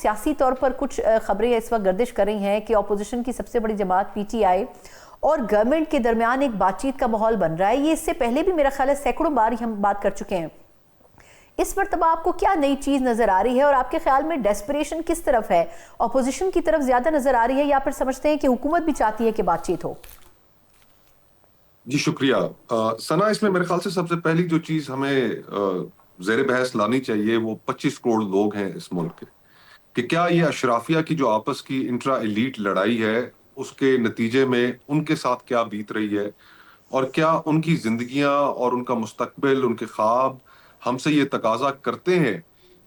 سیاسی طور پر کچھ خبریں اس وقت گردش کر رہی ہیں کہ اپوزیشن کی سب سے بڑی جماعت پی ٹی آئی اور گورنمنٹ کے درمیان ایک بات چیت کا ماحول بن رہا ہے. یہ اس سے پہلے بھی میرا خیال ہے سینکڑوں بار ہم بات کر چکے ہیں. اس مرتبہ آپ کو کیا نئی چیز نظر آ رہی ہے اور آپ کے خیال میں ڈیسپریشن کس طرف ہے؟ اپوزیشن کی طرف زیادہ نظر آ رہی ہے یا پھر سمجھتے ہیں کہ حکومت بھی چاہتی ہے کہ بات چیت ہو؟ جی شکریہ ثنا. اس میں میرے خیال سے سب سے پہلی جو چیز ہمیں زیر بحث لانی چاہیے وہ 25 کروڑ لوگ ہیں اس ملک کے، کہ کیا یہ اشرافیہ کی جو آپس کی انٹرا ایلیٹ لڑائی ہے اس کے نتیجے میں ان کے ساتھ کیا بیت رہی ہے، اور کیا ان کی زندگیاں اور ان کا مستقبل، ان کے خواب ہم سے یہ تقاضا کرتے ہیں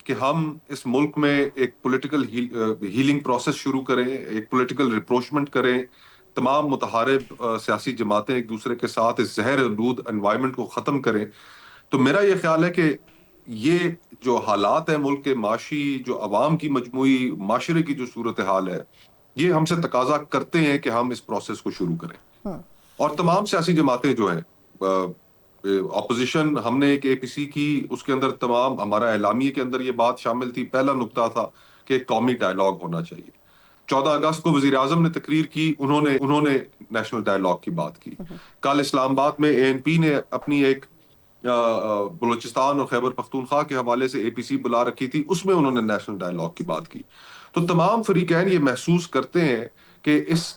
کہ ہم اس ملک میں ایک پولیٹیکل ہیلنگ پروسیس شروع کریں، ایک پولیٹیکل ریپروچمنٹ کریں، تمام متحارب سیاسی جماعتیں ایک دوسرے کے ساتھ اس زہر آلود انوائرمنٹ کو ختم کریں. تو میرا یہ خیال ہے کہ یہ جو حالات ہیں ملک کے معاشی، جو عوام کی مجموعی معاشرے کی جو صورتحال ہے، یہ ہم سے تقاضا کرتے ہیں کہ ہم اس پروسیس کو شروع کریں. اور تمام سیاسی جماعتیں جو ہیں، اپوزیشن، ہم نے ایک اے پی سی کی، اس کے اندر تمام ہمارا اعلامیے کے اندر یہ بات شامل تھی، پہلا نقطہ تھا کہ ایک قومی ڈائیلاگ ہونا چاہیے. 14 اگست کو وزیر اعظم نے تقریر کی، انہوں نے نیشنل ڈائیلاگ کی بات کی. کل اسلام آباد میں اے این پی نے اپنی ایک بلوچستان اور خیبر پختونخوا کے حوالے سے اے پی سی بلا رکھی تھی، اس میں انہوں نے نیشنل ڈائیلاگ کی بات کی. تو تمام فریقین یہ محسوس کرتے ہیں کہ اس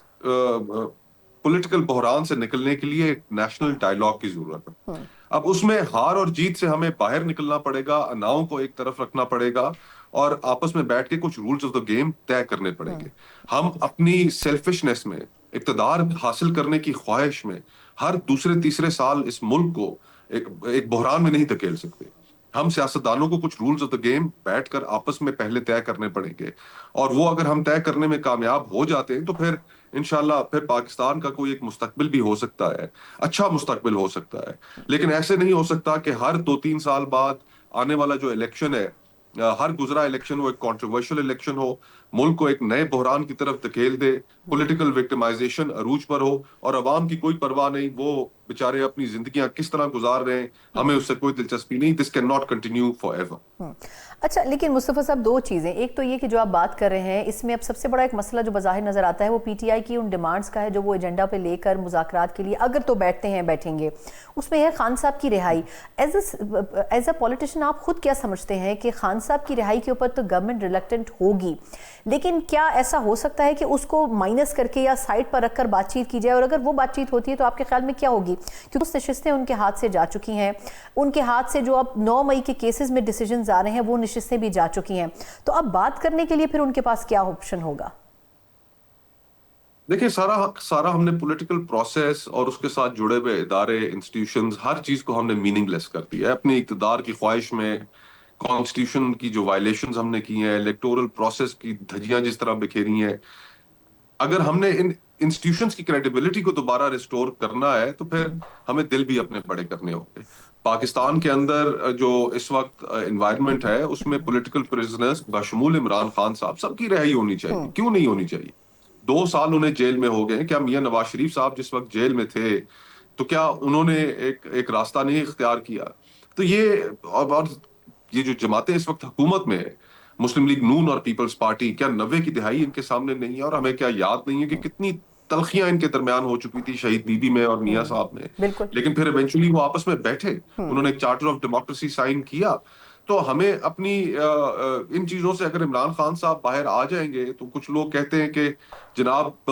پولیٹیکل بحران سے نکلنے کے لیے ایک نیشنل ڈائیلاگ کی ضرورت ہے. اب اس میں ہار اور جیت سے ہمیں باہر نکلنا پڑے گا، اناؤں کو ایک طرف رکھنا پڑے گا اور آپس میں بیٹھ کے کچھ رولز آف دا گیم طے کرنے پڑیں گے. ہم اپنی سیلفشنس میں، اقتدار حاصل کرنے کی خواہش میں ہر دوسرے تیسرے سال اس ملک کو ایک بحران میں نہیں دھکیل سکتے. ہم سیاستدانوں کو کچھ رولز آف دا گیم بیٹھ کر آپس میں پہلے طے کرنے پڑیں گے، اور وہ اگر ہم طے کرنے میں کامیاب ہو جاتے ہیں تو پھر انشاءاللہ پھر پاکستان کا کوئی ایک مستقبل بھی ہو سکتا ہے، اچھا مستقبل ہو سکتا ہے. لیکن ایسے نہیں ہو سکتا کہ ہر 2-3 سال بعد آنے والا جو الیکشن ہے، ہر گزرا الیکشن وہ ایک کنٹروورشل الیکشن ہو، ملک کو ایک نئے بحران کی طرف دھکیل دے، پولیٹیکل وکٹمائزیشن عروج پر ہو اور عوام کی کوئی پرواہ نہیں، وہ بیچارے اپنی زندگیاں کس طرح گزار رہے ہیں، ہمیں اس سے کوئی دلچسپی نہیں. This can not continue for ever. اچھا، لیکن مصطفیٰ صاحب دو چیزیں، ایک تو یہ کہ جو آپ بات کر رہے ہیں اس میں اب سب سے بڑا ایک مسئلہ جو بظاہر نظر آتا ہے وہ پی ٹی آئی کی ان ڈیمانڈز کا ہے جو وہ ایجنڈا پہ لے کر مذاکرات کے لیے اگر تو بیٹھیں گے. اس میں ہے خان صاحب کی رہائی. ایز اے پولیٹیشین آپ خود کیا سمجھتے ہیں کہ خان صاحب کی رہائی کے اوپر تو گورنمنٹ ریلیکٹنٹ ہوگی، لیکن کیا ایسا ہو سکتا ہے کہ اس کو مائنس کر کے یا سائڈ پر رکھ کر بات چیت کی جائے؟ اور اگر وہ بات چیت ہوتی ہے تو آپ کے خیال میں کیا ہوگی؟ کیونکہ اس نشستیں ان کے ہاتھ سے جا چکی ہیں، ان کے ہاتھ سے جو اب 9 مئی کے کیسز میں ڈیسیجنز آ رہے ہیں وہ نشستیں بھی جا چکی ہیں. تو اب بات کرنے کے لیے پھر ان کے پاس کیا آپشن ہوگا؟ دیکھیں، سارا ہم نے پولیٹیکل پروسیس اور اس کے ساتھ جڑے ہوئے ادارے، انسٹیٹیوشنز، ہر چیز کو ہم نے میننگ لیس کر دیا ہے اپنی اقتدار کی خواہش میں. کانسٹیٹیوشن کی جو وائلیشنز ہم نے کی ہیں، الیکٹورل پروسیس کی دھجیاں جس طرح بکھیری ہیں، اگر ہم نے ان انسٹیٹیوشنز کی کریڈیبلٹی کو دوبارہ ریسٹور کرنا ہے تو پھر ہمیں دل بھی اپنے بڑے کرنے ہوں گے. پاکستان کے اندر جو اس وقت انوائرمنٹ ہے اس میں پولیٹیکل پریزنرز بشمول عمران خان صاحب سب کی رہائی ہونی چاہیے. کیوں نہیں ہونی چاہیے؟ 2 سال انہیں جیل میں ہو گئے. کیا میاں نواز شریف صاحب جس وقت جیل میں تھے تو کیا انہوں نے ایک راستہ نہیں اختیار کیا؟ تو اور یہ جو جماعتیں اس وقت حکومت میں ہے، مسلم لیگ نون اور پیپلز پارٹی، کیا 90 کی دہائی ان کے سامنے نہیں ہے؟ اور ہمیں کیا یاد نہیں ہے کہ کتنی تلخیاں ان کے درمیان ہو چکی تھی شہید بی بی میں اور میاں صاحب میں؟ بالکل. لیکن پھر ایونچولی وہ آپس میں بیٹھے، انہوں نے ایک چارٹر آف ڈیموکریسی سائن کیا. تو ہمیں اپنی ان چیزوں سے اگر عمران خان صاحب باہر آ جائیں گے تو کچھ لوگ کہتے ہیں کہ جناب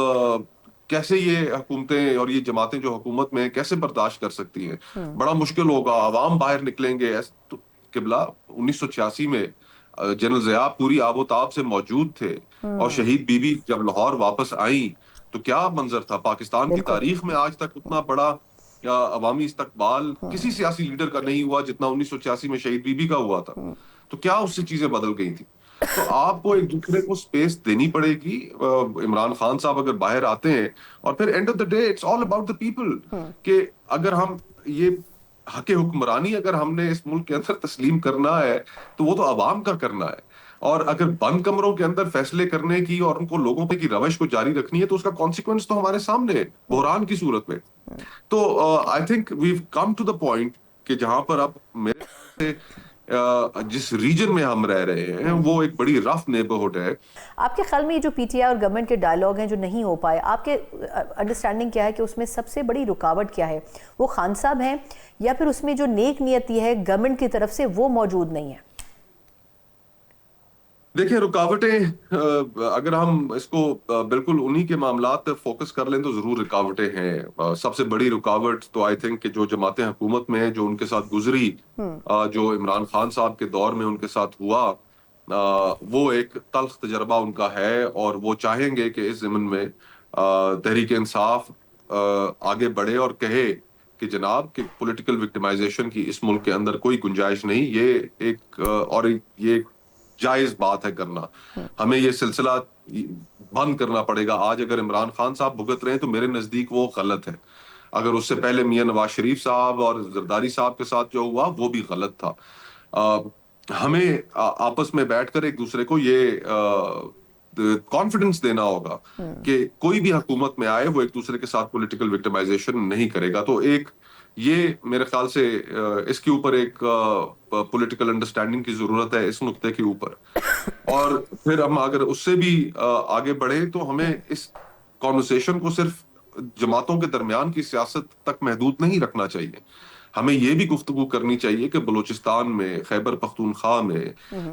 کیسے یہ حکومتیں اور یہ جماعتیں جو حکومت میں کیسے برداشت کر سکتی ہیں، بڑا مشکل ہوگا، عوام باہر نکلیں گے. تو قبلہ 1986 میں جنرل ضیاء پوری آب و تاب سے موجود تھے اور شہید بی بی جب لاہور واپس آئیں تو کیا منظر تھا. پاکستان کی تاریخ میں آج تک اتنا بڑا عوامی استقبال کسی سیاسی لیڈر کا نہیں ہوا جتنا 1986 میں شہید بی بی کا ہوا تھا. تو کیا اس سے چیزیں بدل گئی تھی؟ تو آپ کو ایک دوسرے کو سپیس دینی پڑے گی. عمران خان صاحب اگر باہر آتے ہیں، اور پھر end of the day it's all about the people, کہ اگر ہم یہ حق حکمرانی اگر ہم نے اس ملک کے اندر تسلیم کرنا ہے تو وہ تو عوام کا کرنا ہے. اور اگر بند کمروں کے اندر فیصلے کرنے کی اور ان کو لوگوں پہ کی روش کو جاری رکھنی ہے تو اس کا کانسیکوینس تو ہمارے سامنے ہے بحران کی صورت میں. تو I think we've come to the point کہ جہاں پر اب میرے جس ریجن میں ہم رہ رہے ہیں وہ ایک بڑی رف نیبرہڈ ہے. آپ کے خیال میں یہ جو پی ٹی آئی اور گورنمنٹ کے ڈائلاگ ہیں جو نہیں ہو پائے، آپ کے انڈرسٹینڈنگ کیا ہے کہ اس میں سب سے بڑی رکاوٹ کیا ہے؟ وہ خان صاحب ہیں یا پھر اس میں جو نیک نیتی ہے گورنمنٹ کی طرف سے وہ موجود نہیں ہے؟ دیکھیں رکاوٹیں اگر ہم اس کو بالکل انہی کے معاملات پہ فوکس کر لیں تو ضرور رکاوٹیں ہیں. سب سے بڑی رکاوٹ تو آئی تھنک کہ جو جماعتیں حکومت میں ہیں جو ان کے ساتھ گزری، جو عمران خان صاحب کے دور میں ان کے ساتھ ہوا، وہ ایک تلخ تجربہ ان کا ہے، اور وہ چاہیں گے کہ اس ضمن میں تحریک انصاف آگے بڑھے اور کہے کہ جناب کہ پولیٹیکل وکٹمائزیشن کی اس ملک کے اندر کوئی گنجائش نہیں. یہ ایک یہ جائز بات ہے کرنا. ہمیں یہ سلسلہ بند کرنا پڑے گا. آج اگر عمران خان صاحب بھگت رہے ہیں تو میرے نزدیک وہ غلط ہے. اگر اس سے پہلے میاں نواز شریف صاحب اور زرداری صاحب کے ساتھ جو ہوا وہ بھی غلط تھا. ہمیں آپس میں بیٹھ کر ایک دوسرے کو یہ کانفیڈنس دینا ہوگا کہ کوئی بھی حکومت میں آئے وہ ایک دوسرے کے ساتھ پولیٹیکل وکٹمائزیشن نہیں کرے گا. تو ایک یہ میرے خیال سے اس کے اوپر ایک پولیٹیکل انڈرسٹینڈنگ کی ضرورت ہے اس نقطے کے اوپر. اور پھر ہم اگر اس سے بھی آگے بڑھے تو ہمیں اس کانورسیشن کو صرف جماعتوں کے درمیان کی سیاست تک محدود نہیں رکھنا چاہیے. ہمیں یہ بھی گفتگو کرنی چاہیے کہ بلوچستان میں، خیبر پختونخوا میں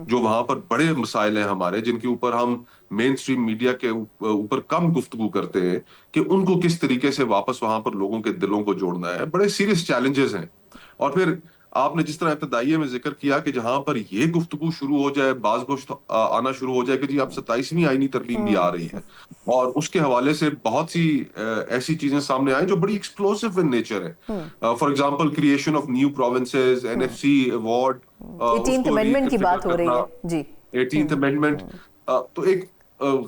جو وہاں پر بڑے مسائل ہیں ہمارے، جن کے اوپر ہم مین سٹریم میڈیا کے اوپر کم گفتگو کرتے ہیں، کہ ان کو کس طریقے سے واپس وہاں پر لوگوں کے دلوں کو جوڑنا ہے. بڑے سیریس چیلنجز ہیں. اور پھر آپ نے جس طرح ابتدائیے میں ذکر کیا کہ جہاں پر یہ گفتگو شروع ہو جائے، باز گوشت آنا شروع ہو جائے کہ جی اب 27ویں آئینی ترمیم بھی آ رہی ہے، اور اس کے حوالے سے بہت سی ایسی چیزیں سامنے آئیں جو بڑی ایکسپلوسو ان نیچر ہے. For example creation of new provinces, NFC award, اس 18th کو امینڈمنٹ کی ریکنفیگر بات ہو رہی کرنا، ہے. جی 18th امینڈمنٹ. تو ایک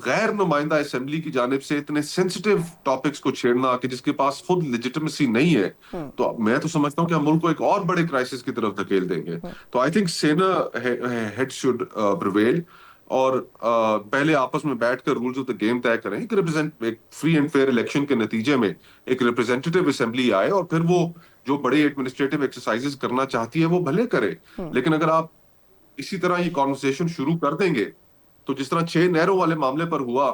غیر نمائندہ اسمبلی کی جانب سے اتنے سینسٹیو ٹاپکس کو چھیڑنا کہ جس کے پاس خود لیجیٹمیسی نہیں ہے، تو میں تو سمجھتا ہوں کہ ہم ملک کو ایک اور بڑے کرائسس کی طرف دھکیل دیں گے. تو I think saner head should prevail, اور پہلے آپس میں بیٹھ کر رولز آف دا گیم طے کریں. ایک فری اینڈ فیئر الیکشن کے نتیجے میں ایک ریپرزینٹیٹیو اسمبلی آئے، اور پھر وہ جو بڑے ایڈمنسٹریٹو ایکسرسائزز کرنا چاہتی ہے وہ بھلے کرے. لیکن اگر آپ اسی طرح یہ کانورسیشن شروع کر دیں گے تو جس طرح 6 نہروں والے معاملے پر ہوا،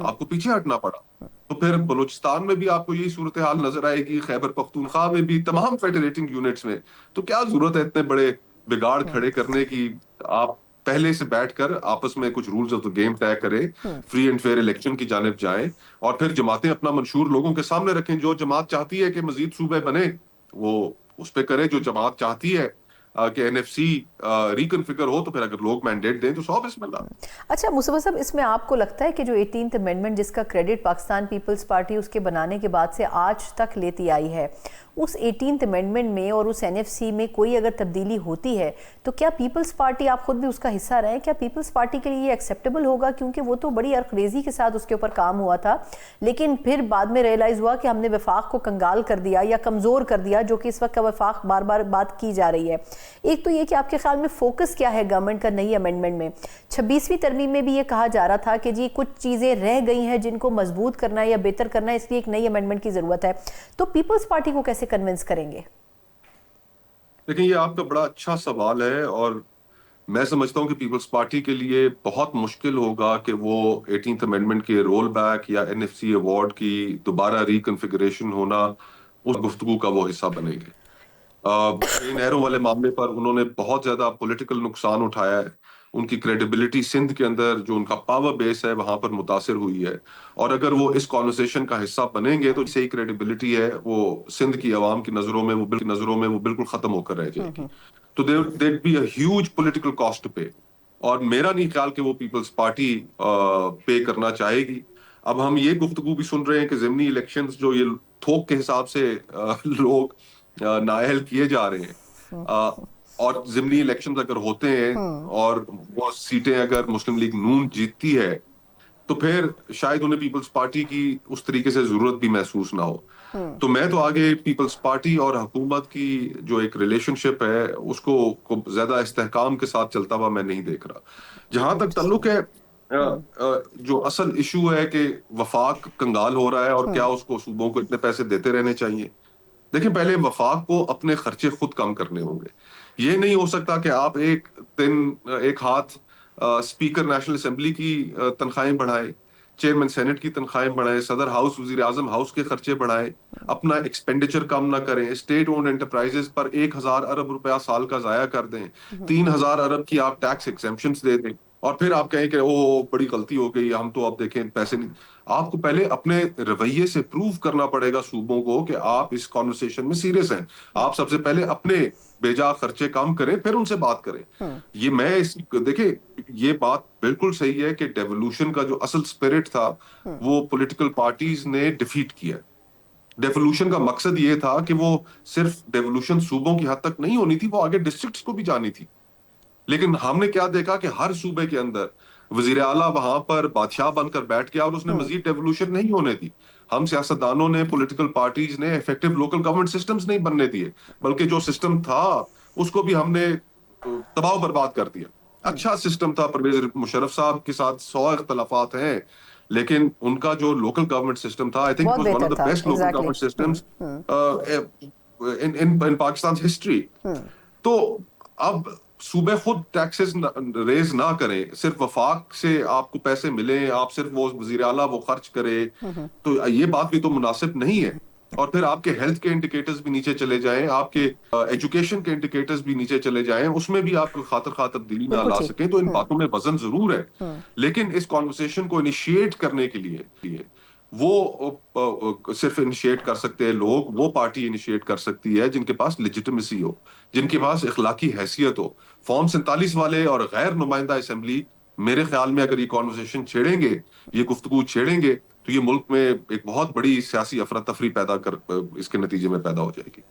آپ کو پیچھے ہٹنا پڑا. تو پھر بلوچستان میں بھی آپ کو یہی صورتحال نظر آئے گی، خیبر پختونخوا میں بھی، تمام فیڈریٹنگ یونٹس میں. تو کیا ضرورت ہے اتنے بڑے بگاڑ کھڑے کرنے کی؟ آپ پہلے سے بیٹھ کر آپس میں کچھ رولز آف دا گیم طے کریں، فری اینڈ فیئر الیکشن کی جانب جائیں، اور پھر جماعتیں اپنا منشور لوگوں کے سامنے رکھیں. جو جماعت چاہتی ہے کہ مزید صوبے بنے وہ اس پہ کرے. جو جماعت چاہتی ہے کہ NFC ریکنفگر ہو تو پھر اگر لوگ مینڈیٹ دیں تو سو بسم اللہ. اچھا مصطفیٰ صاحب، اس میں آپ کو لگتا ہے کہ جو 18th امینڈمنٹ جس کا کریڈٹ پاکستان پیپلز پارٹی اس کے بنانے کے بعد سے آج تک لیتی آئی ہے، اس 18th امینڈمنٹ میں اور اس NFC میں کوئی اگر تبدیلی ہوتی ہے تو کیا پیپلز پارٹی، آپ خود بھی اس کا حصہ رہے ہیں، کیا پیپلز پارٹی کے لیے یہ ایکسیپٹیبل ہوگا؟ کیونکہ وہ تو بڑی عرقریزی کے ساتھ اس کے اوپر کام ہوا تھا، لیکن پھر بعد میں ریئلائز ہوا کہ ہم نے وفاق کو کنگال کر دیا یا کمزور کر دیا، جو کہ اس وقت کا وفاق بار بار بات کی جا رہی ہے. ایک تو یہ کہ آپ کے خیال میں فوکس کیا ہے گورنمنٹ کا نئی امینڈمنٹ میں؟ 26ویں ترمیم میں بھی یہ کہا جا رہا تھا کہ جی کچھ چیزیں رہ گئی ہیں جن کو مضبوط کرنا ہے یا بہتر کرنا ہے، اس لیے ایک نئی امینڈمنٹ کی ضرورت ہے. تو پیپلز پارٹی کو کیسے کنونس کریں گے؟ لیکن یہ آپ کا بڑا اچھا سوال ہے، اور میں سمجھتا ہوں کہ پیپلز پارٹی کے لیے بہت مشکل ہوگا کہ وہ 18th امینڈمنٹ کے رول بیک یا NFC ایوارڈ کی دوبارہ ریکنفیگریشن ہونا اس گفتگو کا وہ حصہ بنے گے. نہروں والے معاملے پر انہوں نے بہت زیادہ پولیٹیکل نقصان اٹھایا ہے. ان کی کریڈیبلٹی سندھ کے اندر جو ان کا پاور بیس ہے وہاں پر متاثر ہوئی ہے، اور اگر وہ اس کانورسیشن کا حصہ بنیں گے تو صحیح کریڈیبلٹی ہے وہ سندھ کی عوام کی نظروں میں وہ بالکل ختم ہو کر رہ جائے گی. تو there be a huge political cost پے، اور میرا نہیں خیال کہ وہ پیپلز پارٹی پے کرنا چاہے گی. اب ہم یہ گفتگو بھی سن رہے ہیں کہ ضمنی الیکشنز جو یہ تھوک کے حساب سے لوگ نااہل کیے جا رہے ہیں، اور ضمنی الیکشنز اگر ہوتے ہیں اور وہ سیٹیں اگر مسلم لیگ نون جیتتی ہے تو پھر شاید انہیں پیپلز پارٹی کی اس طریقے سے ضرورت بھی محسوس نہ ہو. تو میں تو آگے پیپلز پارٹی اور حکومت کی جو ایک ریلیشن شپ ہے اس کو زیادہ استحکام کے ساتھ چلتا ہوا میں نہیں دیکھ رہا. جہاں تک تعلق ہے جو اصل ایشو ہے کہ وفاق کنگال ہو رہا ہے اور کیا اس کو صوبوں کو اتنے پیسے دیتے رہنے چاہیے. دیکھیں پہلے وفاق کو اپنے خرچے خود کم کرنے ہوں گے. یہ نہیں ہو سکتا کہ آپ ایک دن ایک ہاتھ اسپیکر نیشنل اسمبلی کی تنخواہیں بڑھائے، چیئرمین سینٹ کی تنخواہیں بڑھائے، صدر ہاؤس وزیر اعظم ہاؤس کے خرچے بڑھائے، اپنا ایکسپینڈیچر کم نہ کریں، اسٹیٹ اونڈ انٹرپرائزز پر 1,000 ارب روپیہ سال کا ضائع کر دیں، 3,000 ارب کی آپ ٹیکس ایگزمپشنز دے دیں، اور پھر آپ کہیں کہ او بڑی غلطی ہو گئی، ہم تو اب دیکھیں پیسے نہیں. آپ کو پہلے اپنے رویے سے پروو کرنا پڑے گا صوبوں کو کہ آپ اس کانورسیشن میں سیریس ہیں. آپ سب سے پہلے اپنے بیجا خرچے کم کریں، پھر ان سے بات کریں. یہ میں دیکھیں، یہ بات بالکل صحیح ہے کہ ڈیولوشن کا جو اصل اسپرٹ تھا وہ پولیٹیکل پارٹیز نے ڈیفیٹ کیا. ڈیولوشن کا مقصد یہ تھا کہ وہ صرف ڈیولوشن صوبوں کی حد تک نہیں ہونی تھی، وہ آگے ڈسٹرکٹس کو بھی جانی تھی. لیکن ہم نے کیا دیکھا کہ ہر صوبے کے اندر وزیر اعلیٰ وہاں پر بادشاہ بن کر بیٹھ گیا اور اس نے مزید ڈیولوشن نہیں ہونے دی. ہم سیاستدانوں نے، پولیٹیکل پارٹیز نے ایفیکٹو لوکل گورنمنٹ سسٹمز نہیں بننے دیے، بلکہ جو سسٹم تھا اس کو بھی ہم نے تباہ و برباد کر دیا. اچھا سسٹم تھا، پرویز مشرف صاحب کے ساتھ 100 اختلافات ہیں، لیکن ان کا جو لوکل گورنمنٹ سسٹم تھا، آئی تھنک اٹ بہت واز ون بہتر آف دا تھا. Best local exactly. Government systems in Pakistan history. تو اب صوبے خود ٹیکسز ریز نہ کریں، صرف وفاق سے آپ کو پیسے ملیں، آپ صرف وہ وزیر اعلیٰ وہ خرچ کرے، تو یہ بات بھی تو مناسب نہیں ہے. اور پھر آپ کے ہیلتھ کے انڈیکیٹرز بھی نیچے چلے جائیں، آپ کے ایجوکیشن کے انڈیکیٹرز بھی نیچے چلے جائیں، اس میں بھی آپ کو خاطر تبدیلی نہ بالکل لا ٹھیک. سکیں. تو ان باتوں میں وزن ضرور ہے، لیکن اس کانورسیشن کو انیشیٹ کرنے کے لیے وہ صرف انیشیٹ کر سکتے ہیں لوگ، وہ پارٹی انیشیٹ کر سکتی ہے جن کے پاس لیجیٹمیسی ہو، جن کے پاس اخلاقی حیثیت ہو. فارم 47 والے اور غیر نمائندہ اسمبلی میرے خیال میں اگر یہ کانورسیشن چھیڑیں گے، یہ گفتگو چھیڑیں گے، تو یہ ملک میں ایک بہت بڑی سیاسی افراتفری پیدا کر اس کے نتیجے میں پیدا ہو جائے گی.